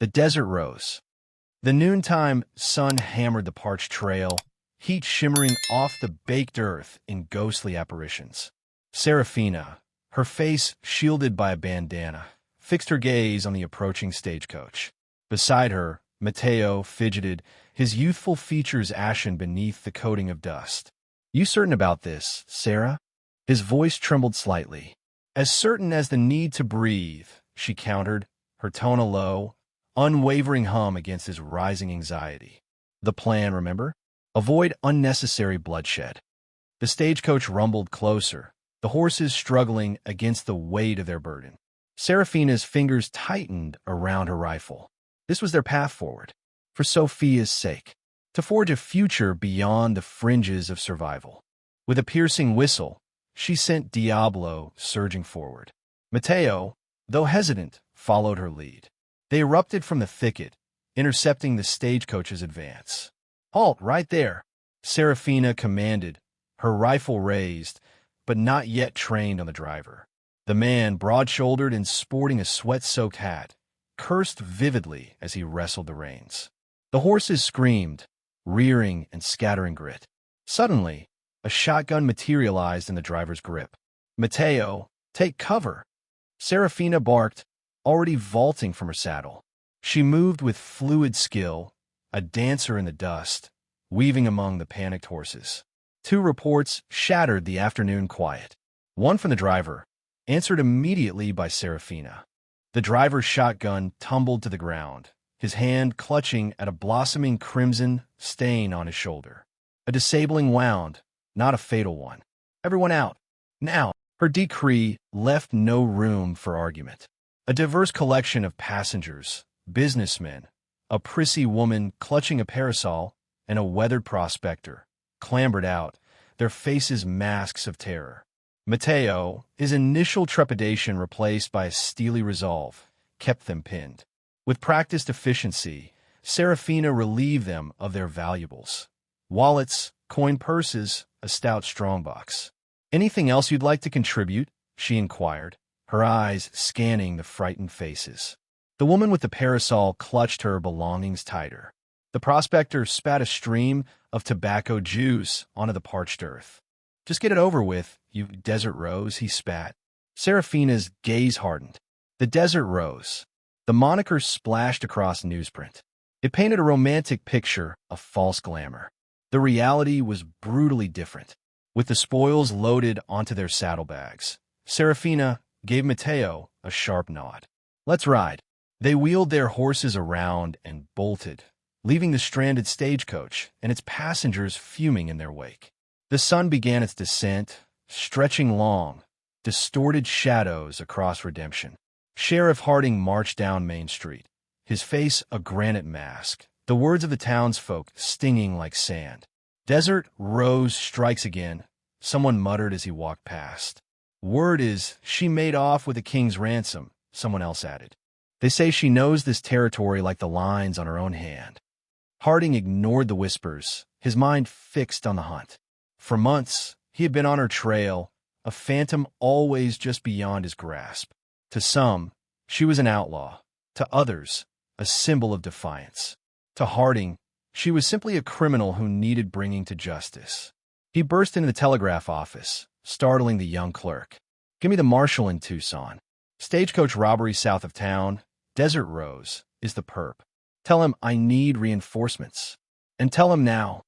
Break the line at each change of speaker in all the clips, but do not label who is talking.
The desert rose. The noontime sun hammered the parched trail, heat shimmering off the baked earth in ghostly apparitions. Serafina, her face shielded by a bandana, fixed her gaze on the approaching stagecoach. Beside her, Matteo fidgeted, his youthful features ashen beneath the coating of dust. "You certain about this, Sarah?" His voice trembled slightly. "As certain as the need to breathe," she countered, her tone a low, unwavering hum against his rising anxiety. "The plan, remember? Avoid unnecessary bloodshed." The stagecoach rumbled closer, the horses struggling against the weight of their burden. Serafina's fingers tightened around her rifle. This was their path forward, for Sophia's sake, to forge a future beyond the fringes of survival. With a piercing whistle, she sent Diablo surging forward. Matteo, though hesitant, followed her lead. They erupted from the thicket, intercepting the stagecoach's advance. "Halt right there," Serafina commanded, her rifle raised, but not yet trained on the driver. The man, broad-shouldered and sporting a sweat-soaked hat, cursed vividly as he wrestled the reins. The horses screamed, rearing and scattering grit. Suddenly, a shotgun materialized in the driver's grip. "Matteo, take cover!" Serafina barked, already vaulting from her saddle. She moved with fluid skill, a dancer in the dust, weaving among the panicked horses. Two reports shattered the afternoon quiet. One from the driver, answered immediately by Serafina. The driver's shotgun tumbled to the ground, his hand clutching at a blossoming crimson stain on his shoulder. A disabling wound, not a fatal one. "Everyone out, now!" Her decree left no room for argument. A diverse collection of passengers, businessmen, a prissy woman clutching a parasol, and a weathered prospector, clambered out, their faces masks of terror. Matteo, his initial trepidation replaced by a steely resolve, kept them pinned. With practiced efficiency, Serafina relieved them of their valuables. Wallets, coin purses, a stout strongbox. "Anything else you'd like to contribute?" she inquired, her eyes scanning the frightened faces. The woman with the parasol clutched her belongings tighter. The prospector spat a stream of tobacco juice onto the parched earth. "Just get it over with, you desert rose," he spat. Serafina's gaze hardened. The desert rose. The moniker splashed across newsprint. It painted a romantic picture of false glamour. The reality was brutally different. With the spoils loaded onto their saddlebags, Serafina gave Matteo a sharp nod. "Let's ride." They wheeled their horses around and bolted, leaving the stranded stagecoach and its passengers fuming in their wake. The sun began its descent, stretching long, distorted shadows across Redemption. Sheriff Harding marched down Main Street, his face a granite mask, the words of the townsfolk stinging like sand. "Desert Rose strikes again," someone muttered as he walked past. "Word is she made off with the king's ransom," someone else added. "They say she knows this territory like the lines on her own hand." Harding ignored the whispers, his mind fixed on the hunt. For months, he had been on her trail, a phantom always just beyond his grasp. To some, she was an outlaw. To others, a symbol of defiance. To Harding, she was simply a criminal who needed bringing to justice. He burst into the telegraph office, startling the young clerk. "Give me the marshal in Tucson. Stagecoach robbery south of town. Desert Rose is the perp. Tell him I need reinforcements. And tell him now."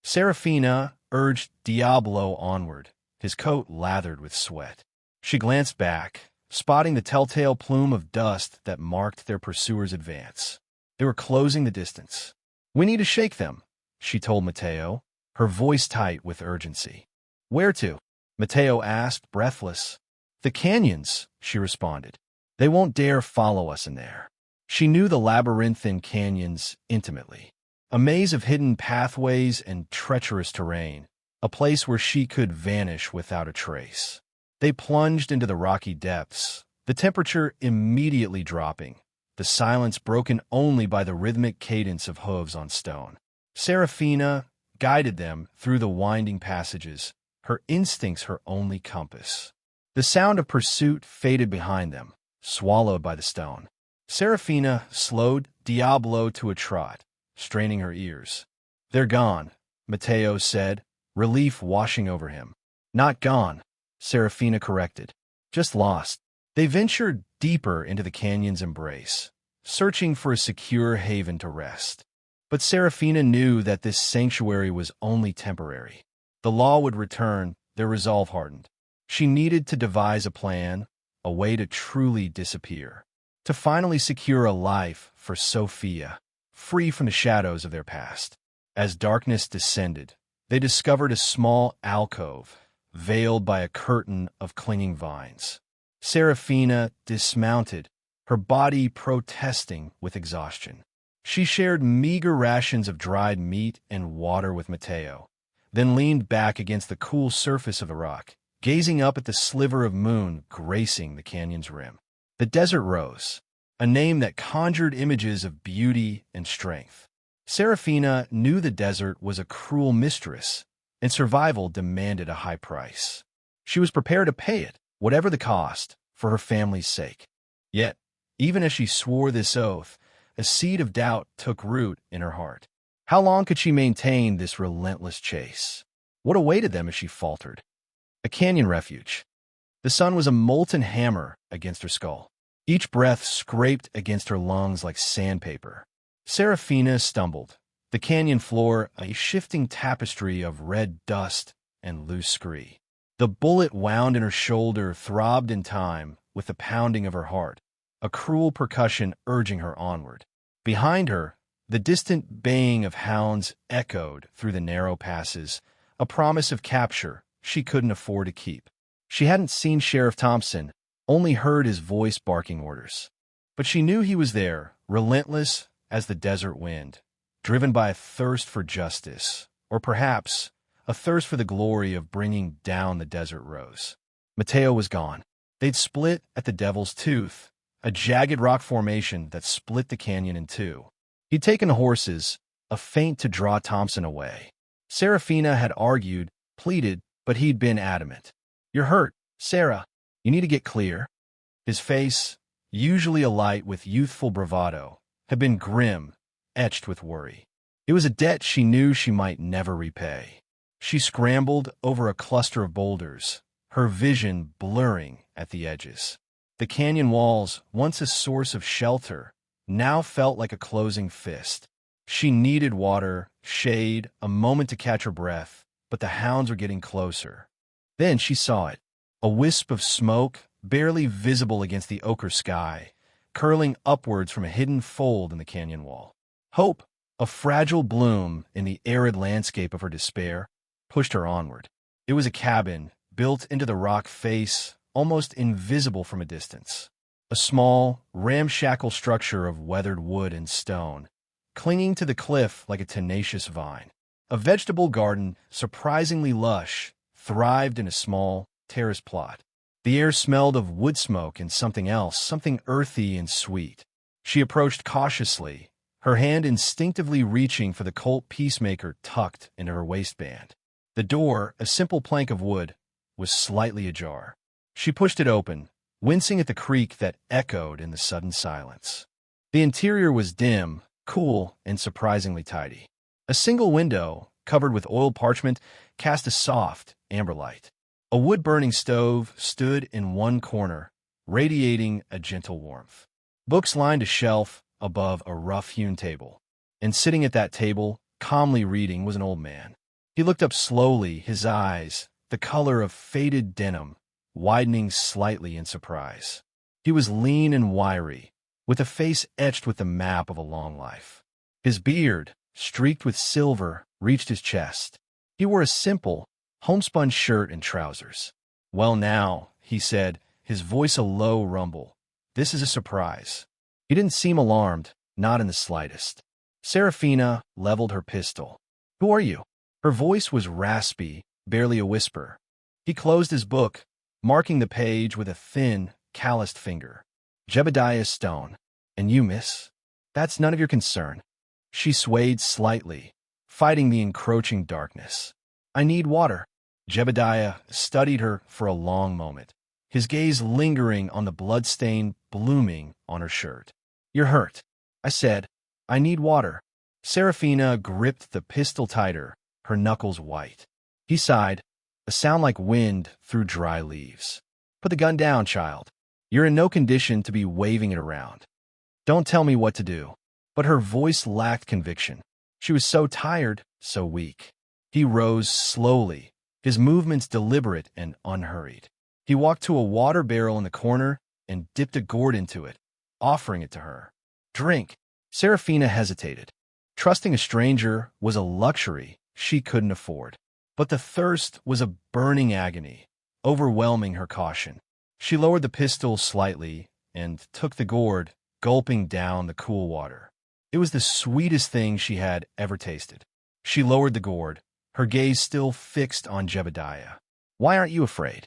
Serafina urged Diablo onward, his coat lathered with sweat. She glanced back, spotting the telltale plume of dust that marked their pursuers' advance. They were closing the distance. "We need to shake them," she told Matteo, her voice tight with urgency. "Where to?" Matteo asked, breathless. "The canyons," she responded. "They won't dare follow us in there." She knew the labyrinthine canyons intimately. A maze of hidden pathways and treacherous terrain, a place where she could vanish without a trace. They plunged into the rocky depths, the temperature immediately dropping, the silence broken only by the rhythmic cadence of hooves on stone. Serafina guided them through the winding passages, her instincts her only compass. The sound of pursuit faded behind them, swallowed by the stone. Serafina slowed Diablo to a trot, straining her ears. "They're gone," Matteo said, relief washing over him. "Not gone," Serafina corrected. "Just lost." They ventured deeper into the canyon's embrace, searching for a secure haven to rest. But Serafina knew that this sanctuary was only temporary. The law would return, their resolve hardened. She needed to devise a plan, a way to truly disappear, to finally secure a life for Sophia, free from the shadows of their past. As darkness descended, they discovered a small alcove, veiled by a curtain of clinging vines. Serafina dismounted, her body protesting with exhaustion. She shared meager rations of dried meat and water with Matteo, then leaned back against the cool surface of the rock, gazing up at the sliver of moon gracing the canyon's rim. The Desert Rose, a name that conjured images of beauty and strength. Serafina knew the desert was a cruel mistress, and survival demanded a high price. She was prepared to pay it, whatever the cost, for her family's sake. Yet, even as she swore this oath, a seed of doubt took root in her heart. How long could she maintain this relentless chase? What awaited them if she faltered? A canyon refuge. The sun was a molten hammer against her skull. Each breath scraped against her lungs like sandpaper. Serafina stumbled, the canyon floor a shifting tapestry of red dust and loose scree. The bullet wound in her shoulder throbbed in time with the pounding of her heart, a cruel percussion urging her onward. Behind her, the distant baying of hounds echoed through the narrow passes, a promise of capture she couldn't afford to keep. She hadn't seen Sheriff Thompson, only heard his voice barking orders. But she knew he was there, relentless as the desert wind, driven by a thirst for justice, or perhaps a thirst for the glory of bringing down the Desert Rose. Matteo was gone. They'd split at the Devil's Tooth, a jagged rock formation that split the canyon in two. He'd taken the horses, a feint to draw Thompson away. Serafina had argued, pleaded, but he'd been adamant. "You're hurt, Sarah. You need to get clear." His face, usually alight with youthful bravado, had been grim, etched with worry. It was a debt she knew she might never repay. She scrambled over a cluster of boulders, her vision blurring at the edges. The canyon walls, once a source of shelter, now felt like a closing fist. She needed water, shade, a moment to catch her breath, but the hounds were getting closer. Then she saw it, a wisp of smoke, barely visible against the ochre sky, curling upwards from a hidden fold in the canyon wall. Hope, a fragile bloom in the arid landscape of her despair, pushed her onward. It was a cabin, built into the rock face, almost invisible from a distance. A small, ramshackle structure of weathered wood and stone, clinging to the cliff like a tenacious vine. A vegetable garden, surprisingly lush, thrived in a small, terrace plot. The air smelled of wood smoke and something else, something earthy and sweet. She approached cautiously, her hand instinctively reaching for the Colt Peacemaker tucked into her waistband. The door, a simple plank of wood, was slightly ajar. She pushed it open, wincing at the creak that echoed in the sudden silence. The interior was dim, cool, and surprisingly tidy. A single window, covered with oiled parchment, cast a soft, amber light. A wood-burning stove stood in one corner, radiating a gentle warmth. Books lined a shelf above a rough-hewn table, and sitting at that table, calmly reading, was an old man. He looked up slowly, his eyes, the color of faded denim, widening slightly in surprise. He was lean and wiry, with a face etched with the map of a long life. His beard, streaked with silver, reached his chest. He wore a simple, homespun shirt and trousers. "Well now," he said, his voice a low rumble, "this is a surprise." He didn't seem alarmed, not in the slightest. Serafina leveled her pistol. "Who are you?" Her voice was raspy, barely a whisper. He closed his book, marking the page with a thin, calloused finger. "Jebediah Stone. And you, miss? That's none of your concern." She swayed slightly, fighting the encroaching darkness. "I need water." Jebediah studied her for a long moment, his gaze lingering on the bloodstain blooming on her shirt. "You're hurt," I said. "I need water." Serafina gripped the pistol tighter, her knuckles white. He sighed, a sound like wind through dry leaves. "Put the gun down, child. You're in no condition to be waving it around. Don't tell me what to do." But her voice lacked conviction. She was so tired, so weak. He rose slowly, his movements deliberate and unhurried. He walked to a water barrel in the corner and dipped a gourd into it, offering it to her. "Drink." Serafina hesitated. Trusting a stranger was a luxury she couldn't afford. But the thirst was a burning agony, overwhelming her caution. She lowered the pistol slightly and took the gourd, gulping down the cool water. It was the sweetest thing she had ever tasted. She lowered the gourd, her gaze still fixed on Jebediah. "Why aren't you afraid?"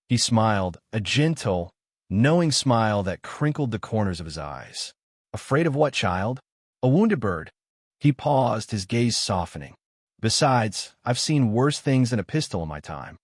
He smiled, a gentle, knowing smile that crinkled the corners of his eyes. "Afraid of what, child?" "A wounded bird." He paused, his gaze softening. "Besides, I've seen worse things than a pistol in my time."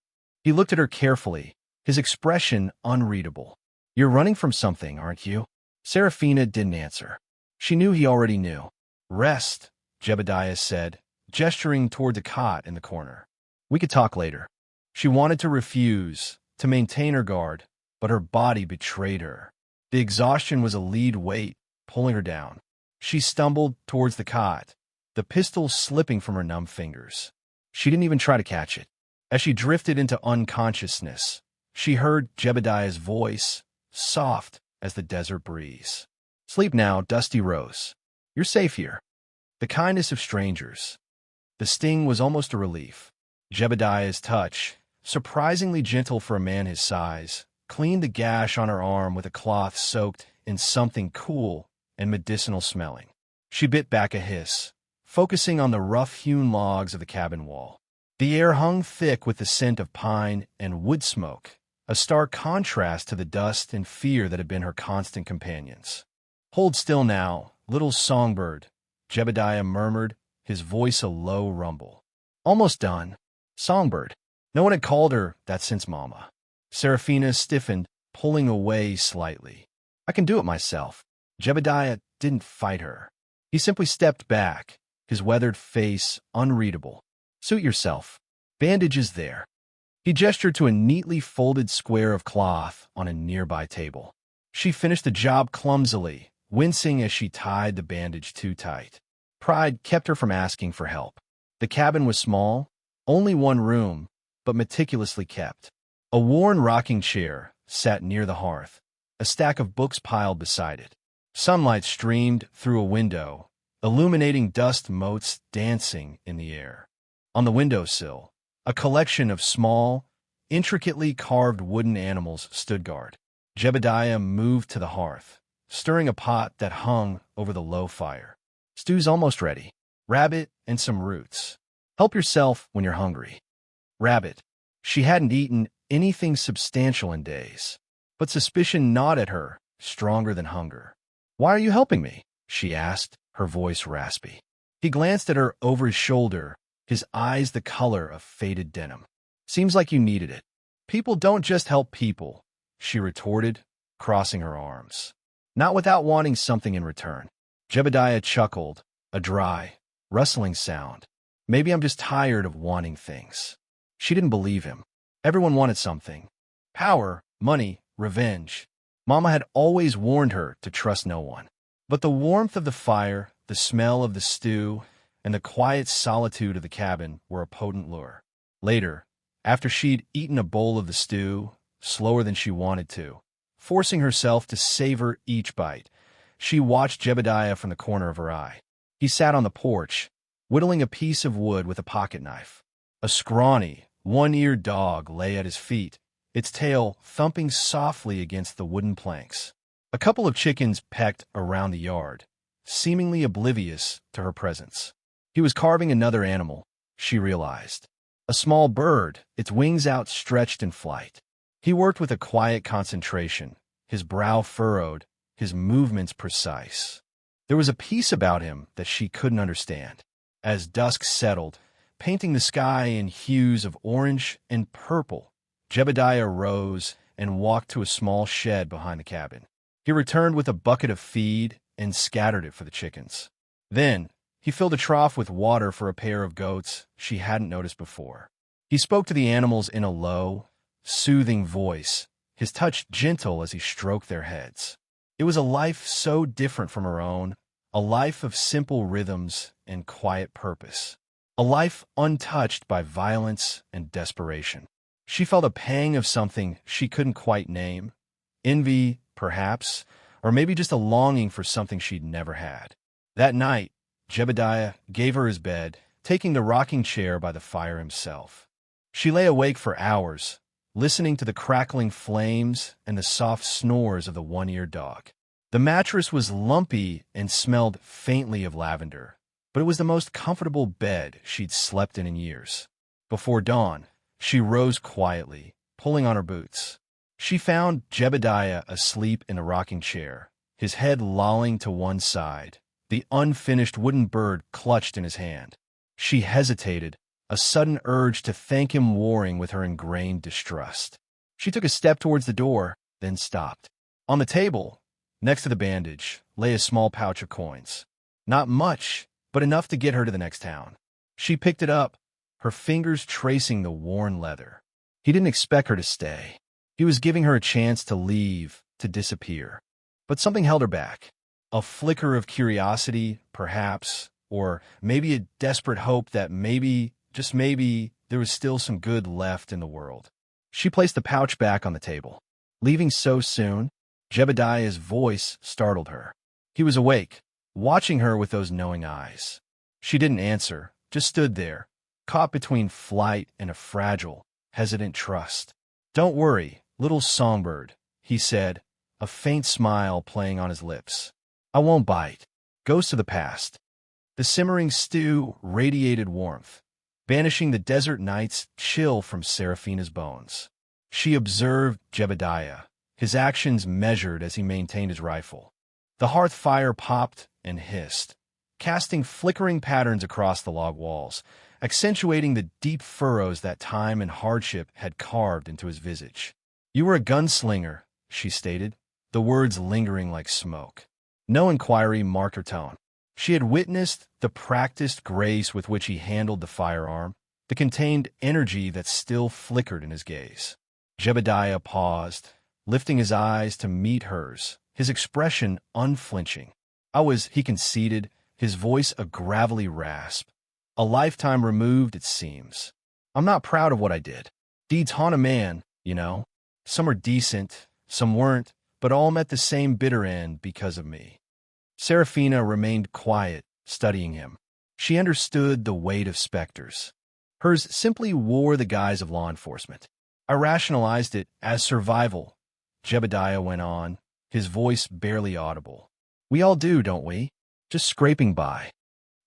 He looked at her carefully, his expression unreadable. "You're running from something, aren't you?" Serafina didn't answer. She knew he already knew. "Rest," Jebediah said, gesturing toward the cot in the corner. "We could talk later." She wanted to refuse, to maintain her guard, but her body betrayed her. The exhaustion was a lead weight, pulling her down. She stumbled towards the cot, the pistol slipping from her numb fingers. She didn't even try to catch it. As she drifted into unconsciousness, she heard Jebediah's voice, soft as the desert breeze. "Sleep now, Dusty Rose. You're safe here." The kindness of strangers. The sting was almost a relief. Jebediah's touch, surprisingly gentle for a man his size, cleaned the gash on her arm with a cloth soaked in something cool and medicinal smelling. She bit back a hiss, focusing on the rough-hewn logs of the cabin wall. The air hung thick with the scent of pine and wood smoke, a stark contrast to the dust and fear that had been her constant companions. "Hold still now, little songbird," Jebediah murmured, his voice a low rumble. "Almost done. Songbird." No one had called her that since Mama. Serafina stiffened, pulling away slightly. "I can do it myself." Jebediah didn't fight her. He simply stepped back, his weathered face unreadable. "Suit yourself. Bandage is there." He gestured to a neatly folded square of cloth on a nearby table. She finished the job clumsily, wincing as she tied the bandage too tight. Pride kept her from asking for help. The cabin was small, only one room, but meticulously kept. A worn rocking chair sat near the hearth, a stack of books piled beside it. Sunlight streamed through a window, illuminating dust motes dancing in the air. On the windowsill, a collection of small, intricately carved wooden animals stood guard. Jebediah moved to the hearth, stirring a pot that hung over the low fire. "Stew's almost ready. Rabbit and some roots. Help yourself when you're hungry." Rabbit. She hadn't eaten anything substantial in days, but suspicion gnawed at her, stronger than hunger. "Why are you helping me?" she asked, her voice raspy. He glanced at her over his shoulder, his eyes the color of faded denim. "Seems like you needed it." "People don't just help people," she retorted, crossing her arms. "Not without wanting something in return." Jebediah chuckled, a dry, rustling sound. "Maybe I'm just tired of wanting things." She didn't believe him. Everyone wanted something. Power, money, revenge. Mama had always warned her to trust no one. But the warmth of the fire, the smell of the stew, and the quiet solitude of the cabin were a potent lure. Later, after she'd eaten a bowl of the stew, slower than she wanted to, forcing herself to savor each bite, she watched Jebediah from the corner of her eye. He sat on the porch, whittling a piece of wood with a pocket knife. A scrawny, one-eared dog lay at his feet, its tail thumping softly against the wooden planks. A couple of chickens pecked around the yard, seemingly oblivious to her presence. He was carving another animal, she realized. A small bird, its wings outstretched in flight. He worked with a quiet concentration, his brow furrowed, his movements precise. There was a peace about him that she couldn't understand. As dusk settled, painting the sky in hues of orange and purple, Jebediah rose and walked to a small shed behind the cabin. He returned with a bucket of feed and scattered it for the chickens. Then, he filled a trough with water for a pair of goats she hadn't noticed before. He spoke to the animals in a low, soothing voice, his touch gentle as he stroked their heads. It was a life so different from her own, a life of simple rhythms and quiet purpose, a life untouched by violence and desperation. She felt a pang of something she couldn't quite name, envy, perhaps, or maybe just a longing for something she'd never had. That night, Jebediah gave her his bed, taking the rocking chair by the fire himself. She lay awake for hours, listening to the crackling flames and the soft snores of the one-eared dog. The mattress was lumpy and smelled faintly of lavender, but it was the most comfortable bed she'd slept in years. Before dawn, she rose quietly, pulling on her boots. She found Jebediah asleep in a rocking chair, his head lolling to one side, the unfinished wooden bird clutched in his hand. She hesitated, a sudden urge to thank him warring with her ingrained distrust. She took a step towards the door, then stopped. On the table, next to the bandage, lay a small pouch of coins. Not much, but enough to get her to the next town. She picked it up, her fingers tracing the worn leather. He didn't expect her to stay. He was giving her a chance to leave, to disappear. But something held her back. A flicker of curiosity, perhaps, or maybe a desperate hope that maybe, just maybe, there was still some good left in the world. She placed the pouch back on the table. Leaving so soon, Jebediah's voice startled her. He was awake, watching her with those knowing eyes. She didn't answer, just stood there, caught between flight and a fragile, hesitant trust. "Don't worry, little songbird," he said, a faint smile playing on his lips. "I won't bite. Ghosts of the past." The simmering stew radiated warmth, banishing the desert night's chill from Seraphina's bones. She observed Jebediah, his actions measured as he maintained his rifle. The hearth fire popped and hissed, casting flickering patterns across the log walls, accentuating the deep furrows that time and hardship had carved into his visage. "You were a gunslinger," she stated, the words lingering like smoke. No inquiry marked her tone. She had witnessed the practiced grace with which he handled the firearm, the contained energy that still flickered in his gaze. Jebediah paused, lifting his eyes to meet hers, his expression unflinching. He conceded, his voice a gravelly rasp. "A lifetime removed, it seems. I'm not proud of what I did. Deeds haunt a man, you know. Some are decent, some weren't, but all met the same bitter end because of me." Seraphina remained quiet, studying him. She understood the weight of specters. Hers simply wore the guise of law enforcement. "I rationalized it as survival," Jebediah went on, his voice barely audible. "We all do, don't we? Just scraping by."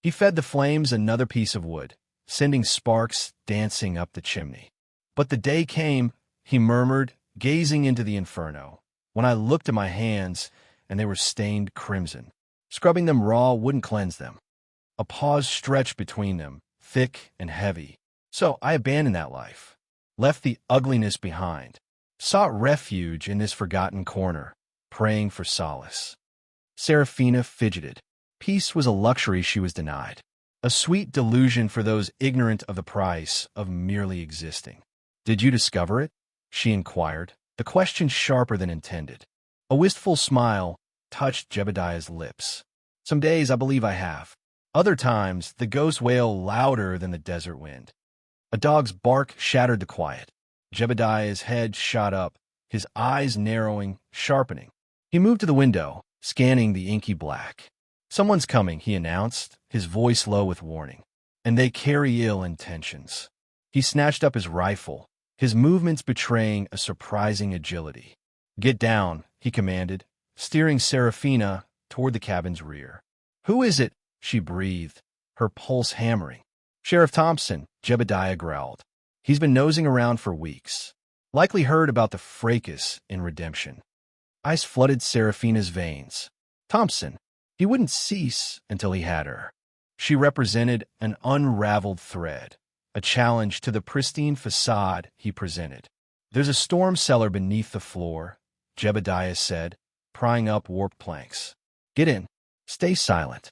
He fed the flames another piece of wood, sending sparks dancing up the chimney. "But the day came," he murmured, gazing into the inferno, "when I looked at my hands, and they were stained crimson. Scrubbing them raw wouldn't cleanse them." A pause stretched between them, thick and heavy. "So I abandoned that life, left the ugliness behind, sought refuge in this forgotten corner, praying for solace." Seraphina fidgeted. Peace was a luxury she was denied, a sweet delusion for those ignorant of the price of merely existing. "Did you discover it?" she inquired, the question sharper than intended. A wistful smile touched Jebediah's lips. "Some days I believe I have. Other times the ghosts wail louder than the desert wind." A dog's bark shattered the quiet. Jebediah's head shot up, his eyes narrowing, sharpening. He moved to the window, scanning the inky black. "Someone's coming," he announced, his voice low with warning. "And they carry ill intentions." He snatched up his rifle, his movements betraying a surprising agility. "Get down," he commanded, steering Seraphina toward the cabin's rear. "Who is it?" she breathed, her pulse hammering. "Sheriff Thompson," Jebediah growled. "He's been nosing around for weeks. Likely heard about the fracas in Redemption." Ice flooded Seraphina's veins. Thompson. He wouldn't cease until he had her. She represented an unraveled thread, a challenge to the pristine facade he presented. "There's a storm cellar beneath the floor," Jebediah said, prying up warped planks. "Get in." Stay silent.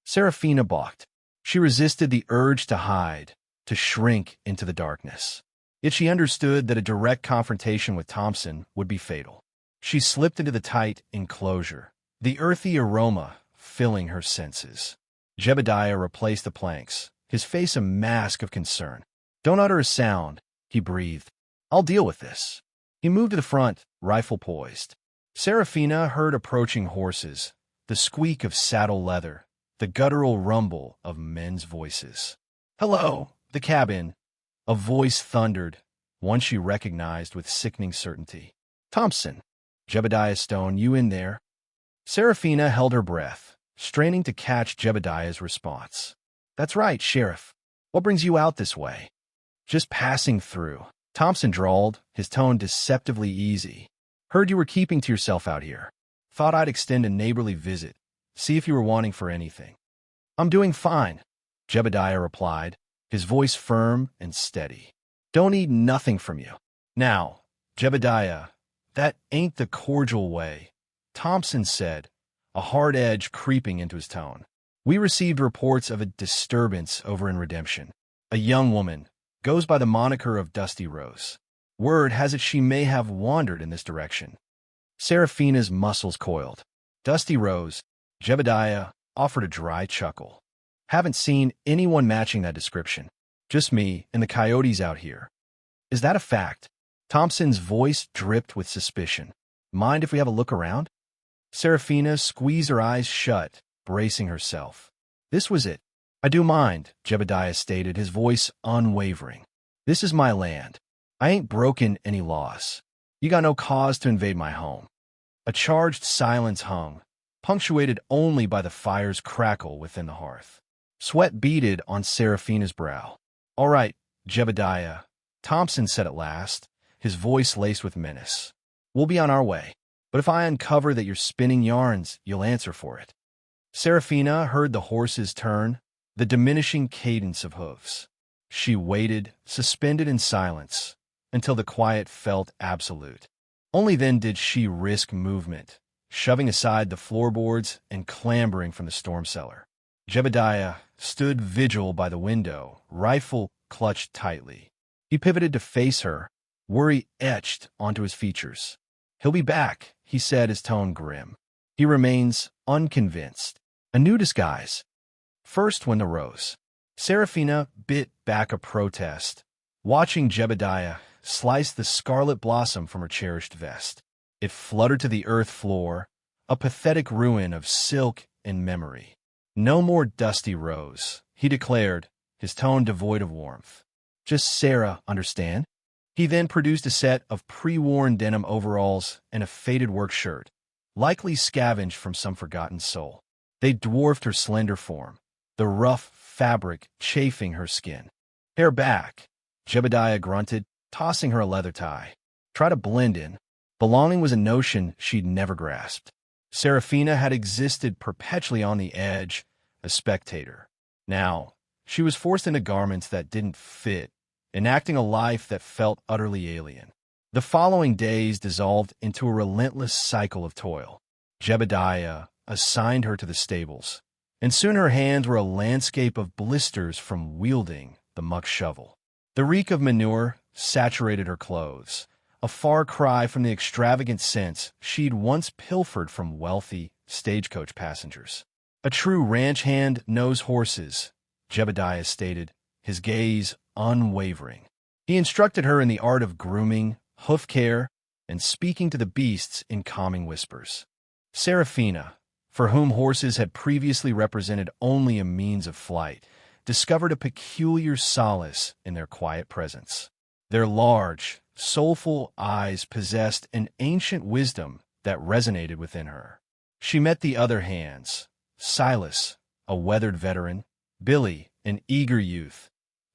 Serafina balked. She resisted the urge to hide, to shrink into the darkness. Yet she understood that a direct confrontation with Thompson would be fatal. She slipped into the tight enclosure, the earthy aroma filling her senses. Jebediah replaced the planks, his face a mask of concern. "Don't utter a sound," he breathed. "I'll deal with this." He moved to the front, rifle poised. Serafina heard approaching horses, the squeak of saddle leather, the guttural rumble of men's voices. "Hello, the cabin," a voice thundered, one she recognized with sickening certainty. "Thompson, Jebediah Stone, you in there?" Serafina held her breath, straining to catch Jebediah's response. "That's right, Sheriff. What brings you out this way?" "Just passing through," Thompson drawled, his tone deceptively easy. "Heard you were keeping to yourself out here. Thought I'd extend a neighborly visit, see if you were wanting for anything." "I'm doing fine," Jebediah replied, his voice firm and steady. "Don't need nothing from you." "Now, Jebediah, that ain't the cordial way," Thompson said, a hard edge creeping into his tone. "We received reports of a disturbance over in Redemption. A young woman, goes by the moniker of Dusty Rose. Word has it she may have wandered in this direction." Serafina's muscles coiled. "Dusty Rose," Jebediah offered a dry chuckle. "Haven't seen anyone matching that description. Just me and the coyotes out here." "Is that a fact?" Thompson's voice dripped with suspicion. "Mind if we have a look around?" Serafina squeezed her eyes shut, bracing herself. This was it. "I do mind," Jebediah stated, his voice unwavering. "This is my land. I ain't broken any laws. You got no cause to invade my home." A charged silence hung, punctuated only by the fire's crackle within the hearth. Sweat beaded on Serafina's brow. "All right, Jebediah," Thompson said at last, his voice laced with menace. "We'll be on our way. But if I uncover that you're spinning yarns, you'll answer for it." Serafina heard the horses turn, the diminishing cadence of hoofs. She waited, suspended in silence, until the quiet felt absolute. Only then did she risk movement, shoving aside the floorboards and clambering from the storm cellar. Jebediah stood vigil by the window, rifle clutched tightly. He pivoted to face her, worry etched onto his features. "He'll be back," he said, his tone grim. "He remains unconvinced. A new disguise." First when the rose. Serafina bit back a protest, watching Jebediah slice the scarlet blossom from her cherished vest. It fluttered to the earth floor, a pathetic ruin of silk and memory. "No more Dusty Rose," he declared, his tone devoid of warmth. "Just Sarah, understand?" He then produced a set of pre-worn denim overalls and a faded work shirt, likely scavenged from some forgotten soul. They dwarfed her slender form, the rough fabric chafing her skin. "Hair back," Jebediah grunted, tossing her a leather tie. "Try to blend in." Belonging was a notion she'd never grasped. Serafina had existed perpetually on the edge, a spectator. Now, she was forced into garments that didn't fit, enacting a life that felt utterly alien. The following days dissolved into a relentless cycle of toil. Jebediah assigned her to the stables, and soon her hands were a landscape of blisters from wielding the muck shovel. The reek of manure saturated her clothes, a far cry from the extravagant scents she'd once pilfered from wealthy stagecoach passengers. "A true ranch hand knows horses," Jebediah stated, his gaze unwavering. He instructed her in the art of grooming, hoof care, and speaking to the beasts in calming whispers. Serafina, for whom horses had previously represented only a means of flight, discovered a peculiar solace in their quiet presence. Their large, soulful eyes possessed an ancient wisdom that resonated within her. She met the other hands, Silas, a weathered veteran, Billy, an eager youth,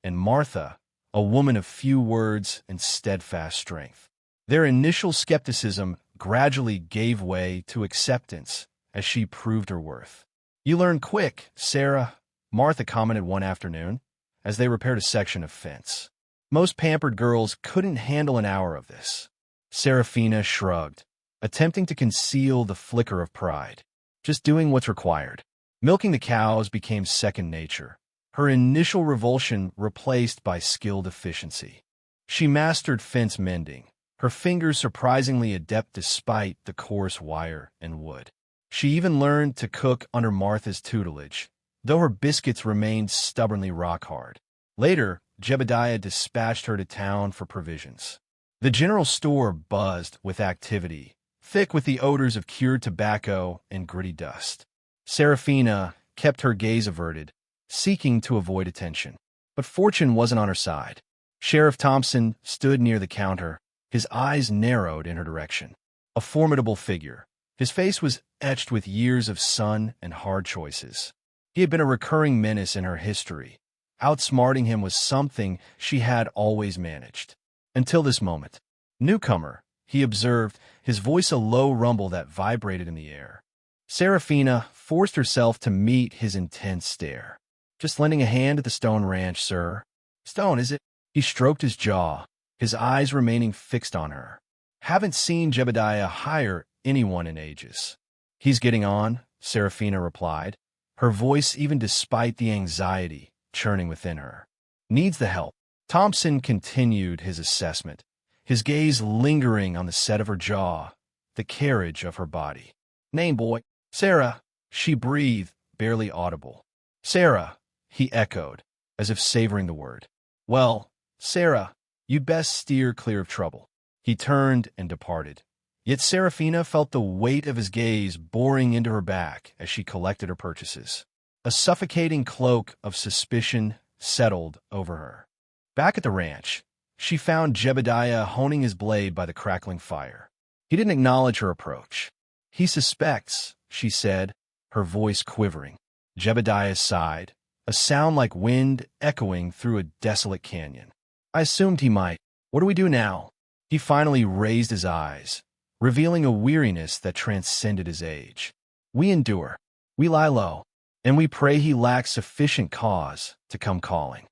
and Martha, a woman of few words and steadfast strength. Their initial skepticism gradually gave way to acceptance as she proved her worth. "You learn quick, Sarah," Martha commented one afternoon as they repaired a section of fence. "Most pampered girls couldn't handle an hour of this." Serafina shrugged, attempting to conceal the flicker of pride. just doing what's required. Milking the cows became second nature, her initial revulsion replaced by skilled efficiency. She mastered fence mending, her fingers surprisingly adept despite the coarse wire and wood. She even learned to cook under Martha's tutelage, though her biscuits remained stubbornly rock-hard. Later, Jebediah dispatched her to town for provisions. The general store buzzed with activity, thick with the odors of cured tobacco and gritty dust. Seraphina kept her gaze averted, seeking to avoid attention. But fortune wasn't on her side. Sheriff Thompson stood near the counter, his eyes narrowed in her direction. A formidable figure. His face was etched with years of sun and hard choices. He had been a recurring menace in her history. Outsmarting him was something she had always managed. Until this moment. Newcomer, he observed, his voice a low rumble that vibrated in the air. Seraphina forced herself to meet his intense stare. Just lending a hand at the Stone Ranch, sir. Stone, is it? He stroked his jaw, his eyes remaining fixed on her. Haven't seen Jebediah hire anyone in ages. He's getting on, Seraphina replied, her voice even despite the anxiety churning within her. Needs the help. Thompson continued his assessment, his gaze lingering on the set of her jaw, the carriage of her body. Name, boy. Sarah, she breathed, barely audible. Sarah, he echoed, as if savoring the word. Well, Sarah, you'd best steer clear of trouble. He turned and departed. Yet Seraphina felt the weight of his gaze boring into her back as she collected her purchases. A suffocating cloak of suspicion settled over her. Back at the ranch, she found Jebediah honing his blade by the crackling fire. He didn't acknowledge her approach. He suspects, she said, her voice quivering. Jebediah sighed, a sound like wind echoing through a desolate canyon. I assumed he might. What do we do now? He finally raised his eyes, revealing a weariness that transcended his age. We endure. We lie low, and we pray he lacks sufficient cause to come calling.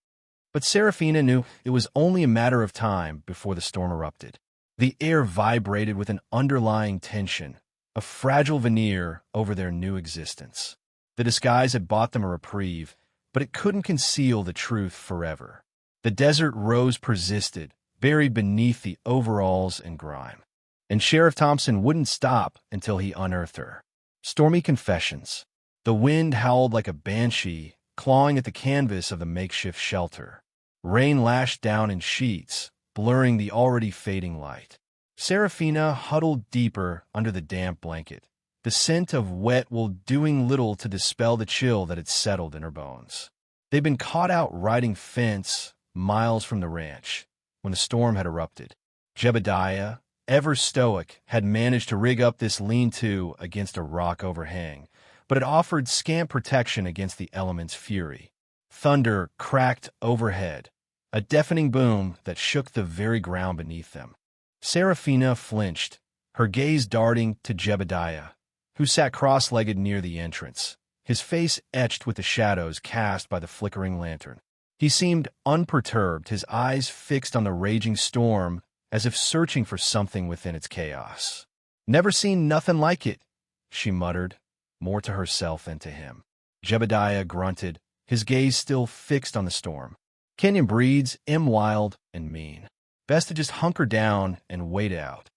But Seraphina knew it was only a matter of time before the storm erupted. The air vibrated with an underlying tension, a fragile veneer over their new existence. The disguise had bought them a reprieve, but it couldn't conceal the truth forever. The desert rose persisted, buried beneath the overalls and grime. And Sheriff Thompson wouldn't stop until he unearthed her. Stormy confessions. The wind howled like a banshee, clawing at the canvas of the makeshift shelter. Rain lashed down in sheets, blurring the already fading light. Seraphina huddled deeper under the damp blanket, the scent of wet wool doing little to dispel the chill that had settled in her bones. They'd been caught out riding fence miles from the ranch when the storm had erupted. Jebediah, ever stoic, had managed to rig up this lean-to against a rock overhang, but it offered scant protection against the element's fury. Thunder cracked overhead, a deafening boom that shook the very ground beneath them. Seraphina flinched, her gaze darting to Jebediah, who sat cross-legged near the entrance, his face etched with the shadows cast by the flickering lantern. He seemed unperturbed, his eyes fixed on the raging storm as if searching for something within its chaos. Never seen nothing like it, she muttered, more to herself than to him. Jebediah grunted, his gaze still fixed on the storm. Kenyan breeds, wild and mean. Best to just hunker down and wait it out.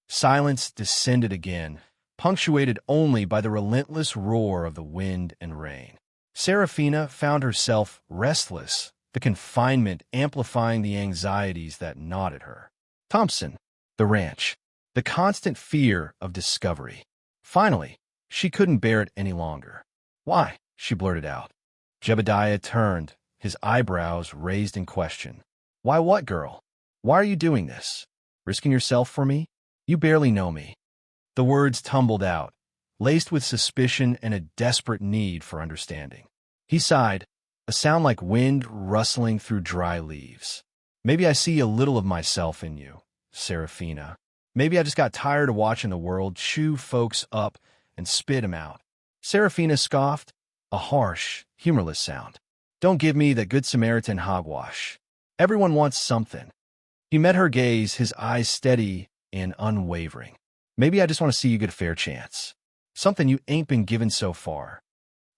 Silence descended again, punctuated only by the relentless roar of the wind and rain. Seraphina found herself restless, the confinement amplifying the anxieties that gnawed at her. Thompson, the ranch, the constant fear of discovery. Finally, she couldn't bear it any longer. Why? She blurted out. Jebediah turned, his eyebrows raised in question. Why what, girl? Why are you doing this? Risking yourself for me? You barely know me. The words tumbled out, laced with suspicion and a desperate need for understanding. He sighed, a sound like wind rustling through dry leaves. Maybe I see a little of myself in you, Seraphina. Maybe I just got tired of watching the world chew folks up and spit 'em out. Seraphina scoffed, a harsh, humorless sound. Don't give me the Good Samaritan hogwash. Everyone wants something. He met her gaze, his eyes steady and unwavering. Maybe I just want to see you get a fair chance. Something you ain't been given so far.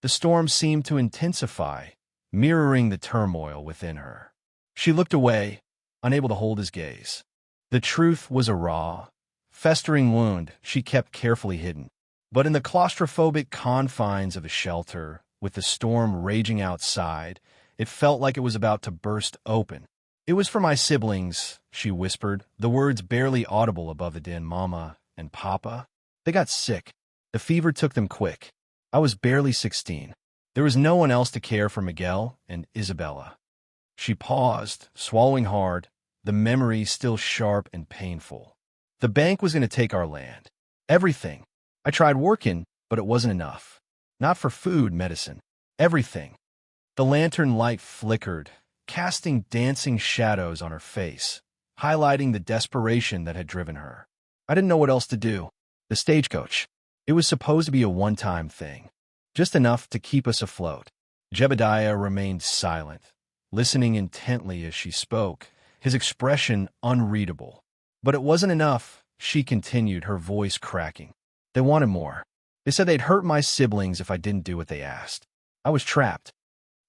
The storm seemed to intensify, mirroring the turmoil within her. She looked away, unable to hold his gaze. The truth was a raw, festering wound she kept carefully hidden. But in the claustrophobic confines of the shelter, with the storm raging outside, it felt like it was about to burst open. "It was for my siblings," she whispered, the words barely audible above the din. "Mama and Papa. They got sick. The fever took them quick. I was barely 16. There was no one else to care for Miguel and Isabella." She paused, swallowing hard, the memory still sharp and painful. "The bank was going to take our land. Everything. I tried working, but it wasn't enough. Not for food, medicine. Everything." The lantern light flickered, casting dancing shadows on her face, highlighting the desperation that had driven her. "I didn't know what else to do. The stagecoach. It was supposed to be a one-time thing. Just enough to keep us afloat." Jebediah remained silent, listening intently as she spoke, his expression unreadable. "But it wasn't enough," she continued, her voice cracking. "They wanted more. They said they'd hurt my siblings if I didn't do what they asked. I was trapped."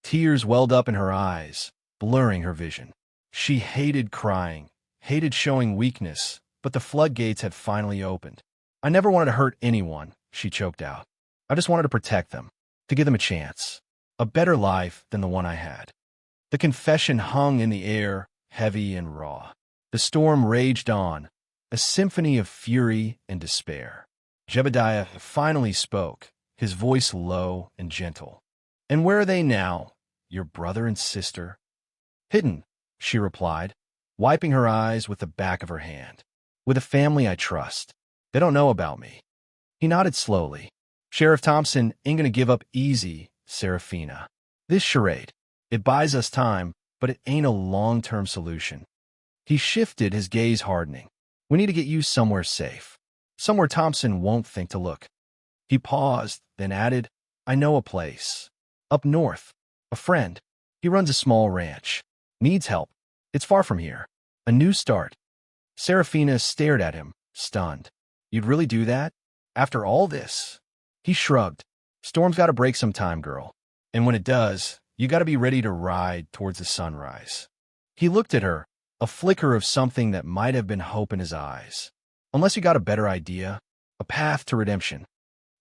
Tears welled up in her eyes, blurring her vision. She hated crying, hated showing weakness, but the floodgates had finally opened. "I never wanted to hurt anyone," she choked out. "I just wanted to protect them, to give them a chance, a better life than the one I had." The confession hung in the air, heavy and raw. The storm raged on, a symphony of fury and despair. Jebediah finally spoke, his voice low and gentle. "And where are they now, your brother and sister?" "Hidden," she replied, wiping her eyes with the back of her hand. "With a family I trust. They don't know about me." He nodded slowly. "Sheriff Thompson ain't gonna give up easy, Serafina. This charade, it buys us time, but it ain't a long-term solution." He shifted, his gaze hardening. "We need to get you somewhere safe. Somewhere Thompson won't think to look." He paused, then added, "I know a place. Up north. A friend. He runs a small ranch. Needs help. It's far from here. A new start." Serafina stared at him, stunned. "You'd really do that? After all this?" He shrugged. "Storm's got to break sometime, girl. And when it does, you got to be ready to ride towards the sunrise." He looked at her, a flicker of something that might have been hope in his eyes. "Unless you got a better idea, a path to redemption."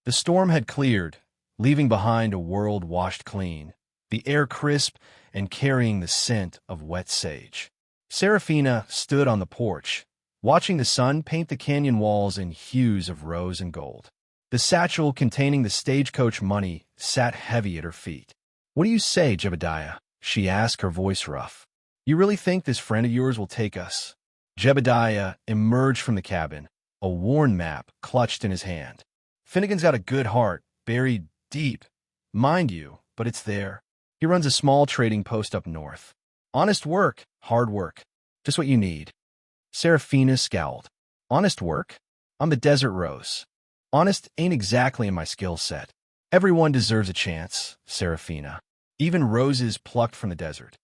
The storm had cleared, leaving behind a world washed clean, the air crisp and carrying the scent of wet sage. Serafina stood on the porch, watching the sun paint the canyon walls in hues of rose and gold. The satchel containing the stagecoach money sat heavy at her feet. "What do you say, Jebediah?" she asked, her voice rough. "You really think this friend of yours will take us?" Jebediah emerged from the cabin, a worn map clutched in his hand. "Finnegan's got a good heart, buried deep, mind you, but it's there. He runs a small trading post up north. Honest work, hard work, just what you need." Serafina scowled. "Honest work? I'm the Desert Rose. Honest ain't exactly in my skill set. Everyone deserves a chance, Serafina. Even roses plucked from the desert."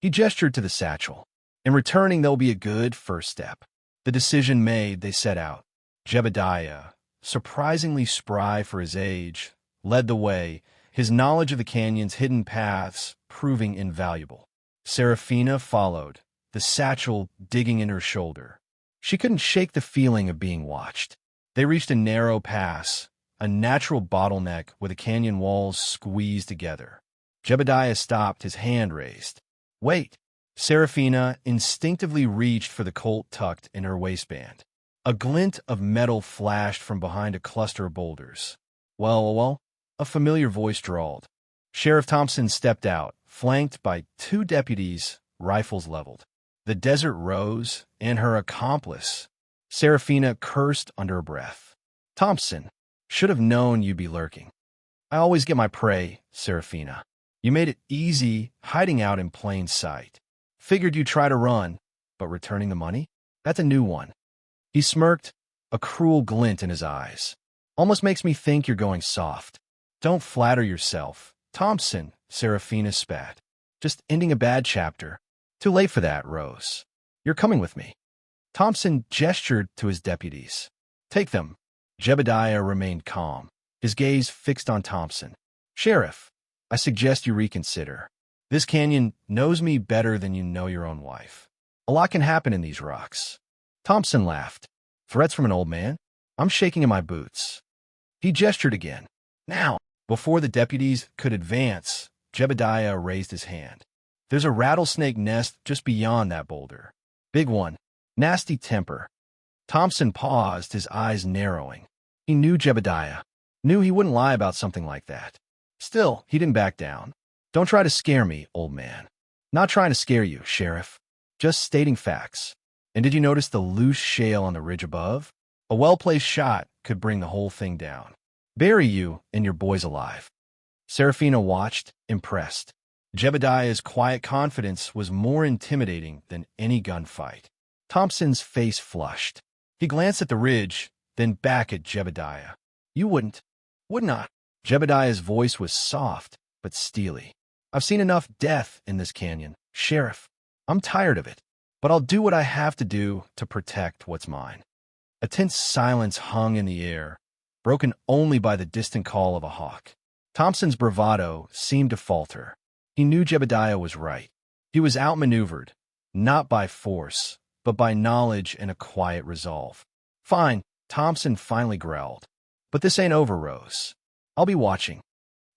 He gestured to the satchel. "In returning, there'll be a good first step." The decision made, they set out. Jebediah, surprisingly spry for his age, led the way, his knowledge of the canyon's hidden paths proving invaluable. Serafina followed, the satchel digging in her shoulder. She couldn't shake the feeling of being watched. They reached a narrow pass, a natural bottleneck where the canyon walls squeezed together. Jebediah stopped, his hand raised. "Wait." Serafina instinctively reached for the Colt tucked in her waistband. A glint of metal flashed from behind a cluster of boulders. Well, a familiar voice drawled. Sheriff Thompson stepped out, flanked by 2 deputies, rifles leveled. The Desert Rose and her accomplice. Serafina cursed under her breath. "Thompson, should have known you'd be lurking." "I always get my prey, Serafina. You made it easy hiding out in plain sight. Figured you'd try to run, but returning the money? That's a new one." He smirked, a cruel glint in his eyes. "Almost makes me think you're going soft." "Don't flatter yourself, Thompson," Serafina spat. "Just ending a bad chapter. Too late for that, Rose. You're coming with me." Thompson gestured to his deputies. "Take them." Jebediah remained calm. his gaze fixed on Thompson. "Sheriff, I suggest you reconsider. This canyon knows me better than you know your own wife. A lot can happen in these rocks." Thompson laughed. "Threats from an old man? I'm shaking in my boots." He gestured again. "Now." Before the deputies could advance, Jebediah raised his hand. "There's a rattlesnake nest just beyond that boulder. Big one. Nasty temper." Thompson paused, his eyes narrowing. He knew Jebediah. Knew he wouldn't lie about something like that. Still, he didn't back down. "Don't try to scare me, old man." "Not trying to scare you, Sheriff. Just stating facts." "And did you notice the loose shale on the ridge above? A well-placed shot could bring the whole thing down. Bury you and your boys alive." Serafina watched, impressed. Jebediah's quiet confidence was more intimidating than any gunfight. Thompson's face flushed. He glanced at the ridge, then back at Jebediah. "You wouldn't, would not." Jebediah's voice was soft, but steely. "I've seen enough death in this canyon, Sheriff. I'm tired of it, but I'll do what I have to do to protect what's mine." A tense silence hung in the air, broken only by the distant call of a hawk. Thompson's bravado seemed to falter. He knew Jebediah was right. He was outmaneuvered, not by force, but by knowledge and a quiet resolve. "Fine," Thompson finally growled. "But this ain't over, Rose. I'll be watching."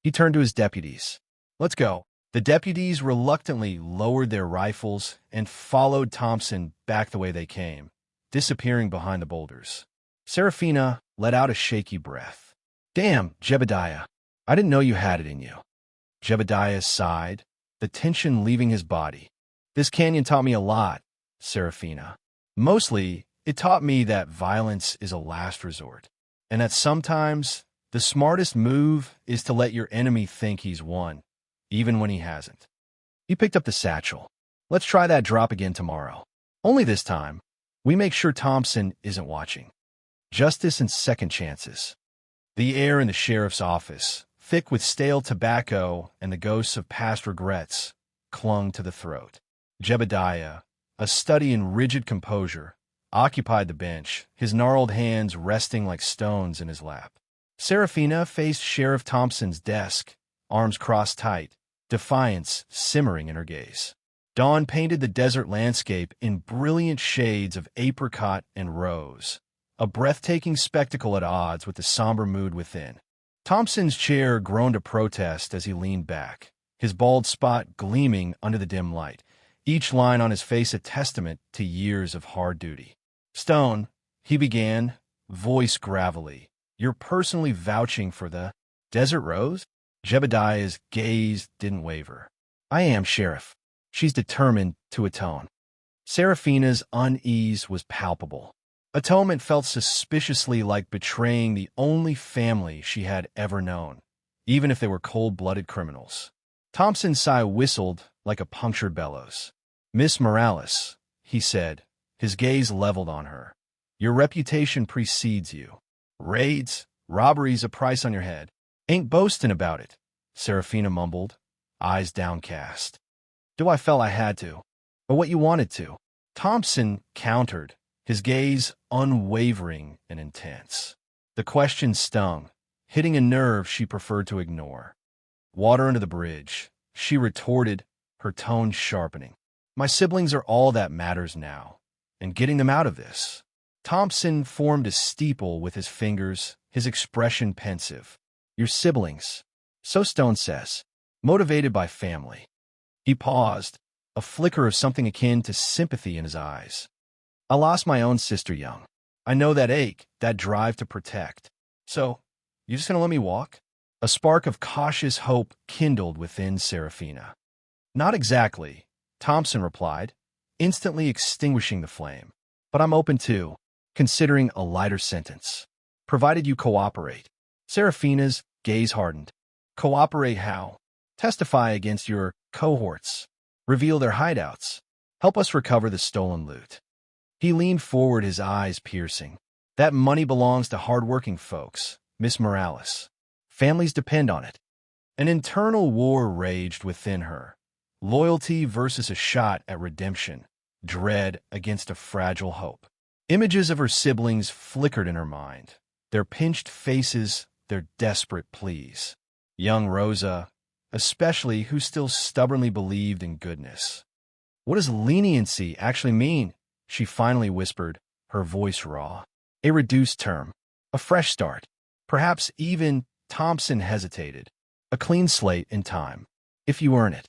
He turned to his deputies. "Let's go." The deputies reluctantly lowered their rifles and followed Thompson back the way they came, disappearing behind the boulders. Serafina let out a shaky breath. "Damn, Jebediah, I didn't know you had it in you." Jebediah sighed, the tension leaving his body. "This canyon taught me a lot, Serafina. Mostly, it taught me that violence is a last resort, and that sometimes the smartest move is to let your enemy think he's won, even when he hasn't." He picked up the satchel. "Let's try that drop again tomorrow. Only this time, we make sure Thompson isn't watching. Justice and second chances." The air in the sheriff's office, thick with stale tobacco and the ghosts of past regrets, clung to the throat. Jebediah, a study in rigid composure, occupied the bench, his gnarled hands resting like stones in his lap. Serafina faced Sheriff Thompson's desk, arms crossed tight, defiance simmering in her gaze. Dawn painted the desert landscape in brilliant shades of apricot and rose, a breathtaking spectacle at odds with the somber mood within. Thompson's chair groaned a protest as he leaned back, his bald spot gleaming under the dim light, each line on his face a testament to years of hard duty. "Stone," he began, voice gravelly, "you're personally vouching for the Desert Rose?" Jebediah's gaze didn't waver. "I am, Sheriff." She's determined to atone. Serafina's unease was palpable. Atonement felt suspiciously like betraying the only family she had ever known, even if they were cold-blooded criminals. Thompson's sigh whistled like a punctured bellows. "Miss Morales," he said, his gaze leveled on her, "your reputation precedes you. Raids, robberies, a price on your head. Ain't boasting about it," Serafina mumbled, eyes downcast. "Do I felt I had to, or what you wanted to?" Thompson countered, his gaze unwavering and intense. The question stung, hitting a nerve she preferred to ignore. "Water under the bridge," she retorted, her tone sharpening. "My siblings are all that matters now, and getting them out of this." Thompson formed a steeple with his fingers, his expression pensive. "Your siblings," so Stone says, "motivated by family." He paused, a flicker of something akin to sympathy in his eyes. "I lost my own sister young. I know that ache, that drive to protect. So, you just gonna let me walk?" A spark of cautious hope kindled within Serafina. "Not exactly," Thompson replied, instantly extinguishing the flame. "But I'm open to considering a lighter sentence, provided you cooperate." Serafina's gaze hardened. "Cooperate how?" "Testify against your cohorts. Reveal their hideouts. Help us recover the stolen loot." He leaned forward, his eyes piercing. "That money belongs to hard-working folks, Miss Morales. Families depend on it." An internal war raged within her. Loyalty versus a shot at redemption. Dread against a fragile hope. Images of her siblings flickered in her mind, their pinched faces their desperate pleas. Young Rosa, especially, who still stubbornly believed in goodness. "What does leniency actually mean?" she finally whispered, her voice raw. "A reduced term. A fresh start. Perhaps even," Thompson hesitated, "a clean slate in time. If you earn it."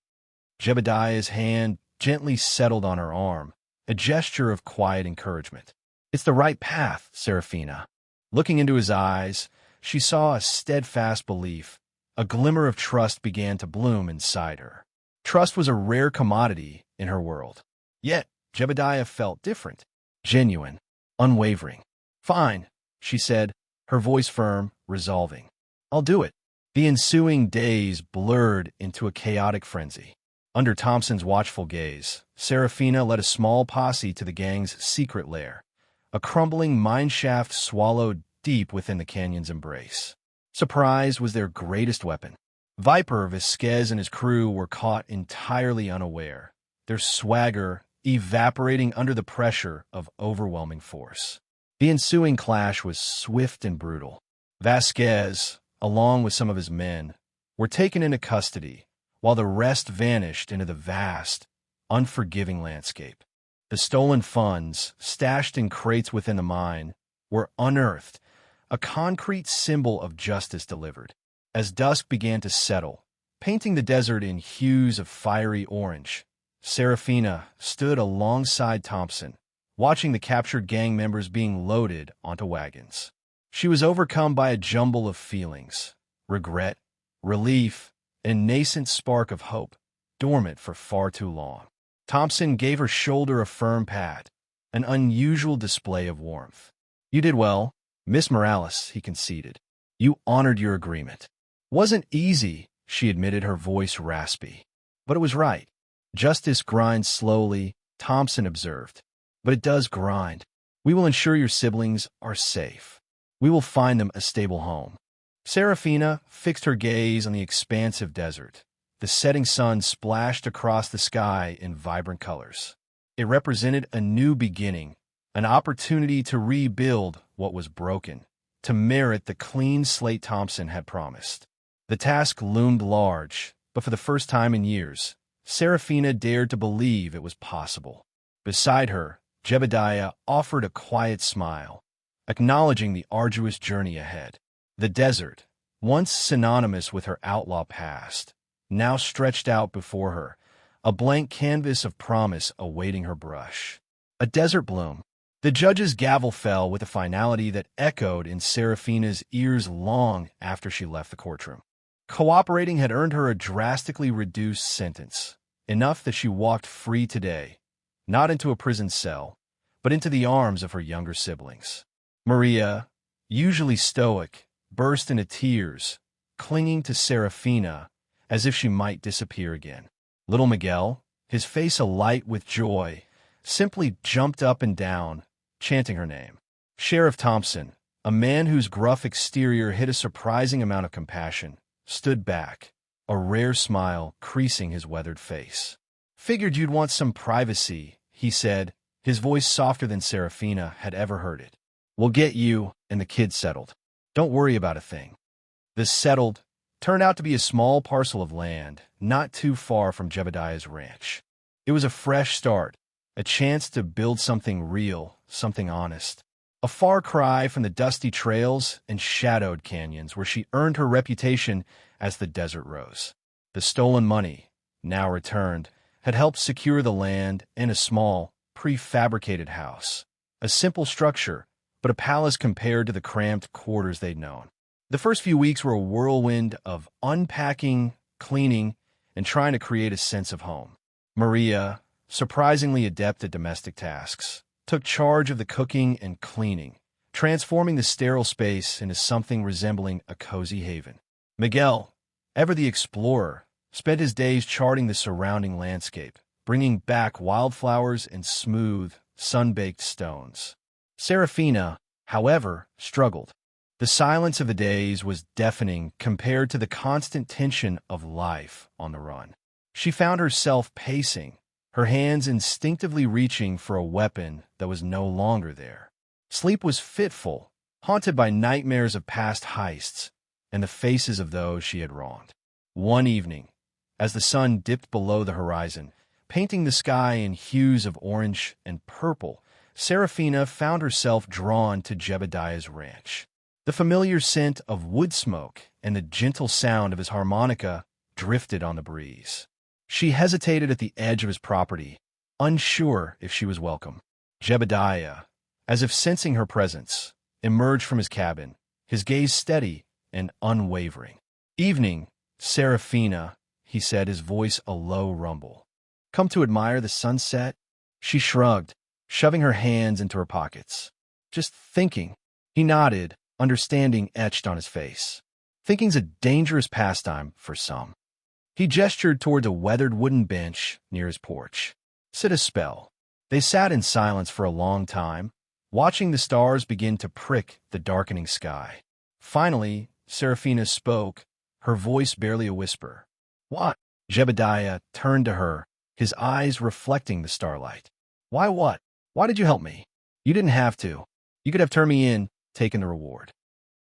Jebediah's hand gently settled on her arm, a gesture of quiet encouragement. "It's the right path, Serafina." Looking into his eyes, she saw a steadfast belief. A glimmer of trust began to bloom inside her. Trust was a rare commodity in her world. Yet, Jebediah felt different, genuine, unwavering. "Fine," she said, her voice firm, resolving. "I'll do it." The ensuing days blurred into a chaotic frenzy. Under Thompson's watchful gaze, Serafina led a small posse to the gang's secret lair, a crumbling mineshaft swallowed deep within the canyon's embrace. Surprise was their greatest weapon. Viper Vasquez and his crew were caught entirely unaware, their swagger evaporating under the pressure of overwhelming force. The ensuing clash was swift and brutal. Vasquez, along with some of his men, were taken into custody, while the rest vanished into the vast, unforgiving landscape. The stolen funds, stashed in crates within the mine, were unearthed, a concrete symbol of justice delivered. As dusk began to settle, painting the desert in hues of fiery orange, Serafina stood alongside Thompson, watching the captured gang members being loaded onto wagons. She was overcome by a jumble of feelings: regret, relief, and nascent spark of hope, dormant for far too long. Thompson gave her shoulder a firm pat, an unusual display of warmth. "You did well, Miss Morales," he conceded. "You honored your agreement." "Wasn't easy," she admitted, her voice raspy. "But it was right." "Justice grinds slowly," Thompson observed. "But it does grind. We will ensure your siblings are safe. We will find them a stable home." Serafina fixed her gaze on the expansive desert. The setting sun splashed across the sky in vibrant colors. It represented a new beginning, an opportunity to rebuild what was broken, to merit the clean slate Thompson had promised. The task loomed large, but for the first time in years, Serafina dared to believe it was possible. Beside her, Jebediah offered a quiet smile, acknowledging the arduous journey ahead. The desert, once synonymous with her outlaw past, now stretched out before her, a blank canvas of promise awaiting her brush. A desert bloom. The judge's gavel fell with a finality that echoed in Serafina's ears long after she left the courtroom. Cooperating had earned her a drastically reduced sentence, enough that she walked free today, not into a prison cell, but into the arms of her younger siblings. Maria, usually stoic, burst into tears, clinging to Serafina as if she might disappear again. Little Miguel, his face alight with joy, simply jumped up and down, chanting her name. Sheriff Thompson, a man whose gruff exterior hid a surprising amount of compassion, stood back, a rare smile creasing his weathered face. "Figured you'd want some privacy," he said, his voice softer than Serafina had ever heard it. "We'll get you and the kids settled. Don't worry about a thing." The settled turned out to be a small parcel of land not too far from Jebediah's ranch. It was a fresh start, a chance to build something real, something honest. A far cry from the dusty trails and shadowed canyons where she earned her reputation as the desert rose. The stolen money, now returned, had helped secure the land and a small, prefabricated house. A simple structure, but a palace compared to the cramped quarters they'd known. The first few weeks were a whirlwind of unpacking, cleaning, and trying to create a sense of home. Maria, surprisingly adept at domestic tasks, took charge of the cooking and cleaning, transforming the sterile space into something resembling a cozy haven. Miguel, ever the explorer, spent his days charting the surrounding landscape, bringing back wildflowers and smooth, sun-baked stones. Serafina, however, struggled. The silence of the days was deafening compared to the constant tension of life on the run. She found herself pacing, her hands instinctively reaching for a weapon that was no longer there. Sleep was fitful, haunted by nightmares of past heists, and the faces of those she had wronged. One evening, as the sun dipped below the horizon, painting the sky in hues of orange and purple, Serafina found herself drawn to Jebediah's ranch. The familiar scent of wood smoke and the gentle sound of his harmonica drifted on the breeze. She hesitated at the edge of his property, unsure if she was welcome. Jebediah, as if sensing her presence, emerged from his cabin, his gaze steady and unwavering. "Evening, Serafina," he said, his voice a low rumble. "Come to admire the sunset?" She shrugged, shoving her hands into her pockets. "Just thinking." He nodded, understanding etched on his face. Thinking's a dangerous pastime for some. He gestured toward a weathered wooden bench near his porch. "Sit a spell." They sat in silence for a long time, watching the stars begin to prick the darkening sky. Finally, Serafina spoke, her voice barely a whisper. "What?" Jebediah turned to her, his eyes reflecting the starlight. "Why what? Why did you help me? You didn't have to. You could have turned me in, taken the reward."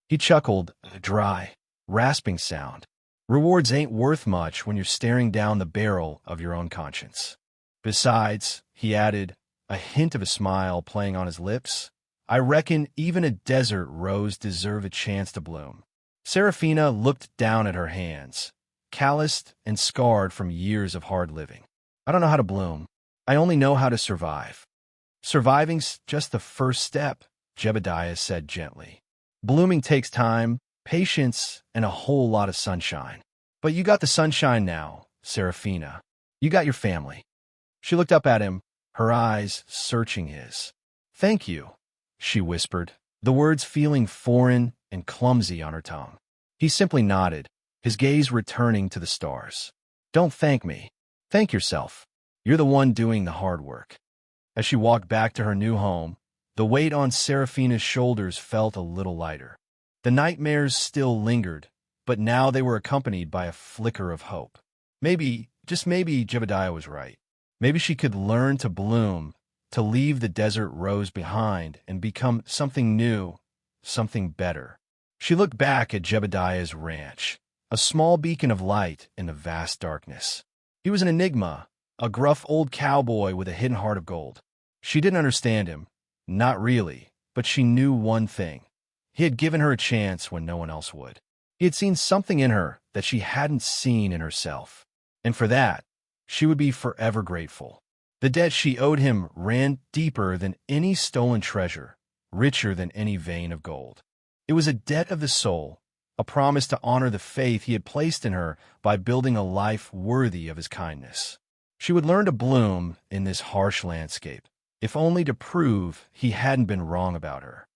He chuckled, a dry, rasping sound. "Rewards ain't worth much when you're staring down the barrel of your own conscience. Besides," he added, a hint of a smile playing on his lips, "I reckon even a desert rose deserve a chance to bloom." Serafina looked down at her hands, calloused and scarred from years of hard living. "I don't know how to bloom. I only know how to survive." "Surviving's just the first step," Jebediah said gently. "Blooming takes time, patience, and a whole lot of sunshine. But you got the sunshine now, Serafina. You got your family." She looked up at him, her eyes searching his. "Thank you," she whispered, the words feeling foreign and clumsy on her tongue. He simply nodded, his gaze returning to the stars. "Don't thank me. Thank yourself. You're the one doing the hard work." As she walked back to her new home, the weight on Serafina's shoulders felt a little lighter. The nightmares still lingered, but now they were accompanied by a flicker of hope. Maybe, just maybe, Jebediah was right. Maybe she could learn to bloom, to leave the desert rose behind and become something new, something better. She looked back at Jebediah's ranch, a small beacon of light in the vast darkness. He was an enigma, a gruff old cowboy with a hidden heart of gold. She didn't understand him, not really, but she knew one thing. He had given her a chance when no one else would. He had seen something in her that she hadn't seen in herself, and for that, she would be forever grateful. The debt she owed him ran deeper than any stolen treasure, richer than any vein of gold. It was a debt of the soul, a promise to honor the faith he had placed in her by building a life worthy of his kindness. She would learn to bloom in this harsh landscape, if only to prove he hadn't been wrong about her.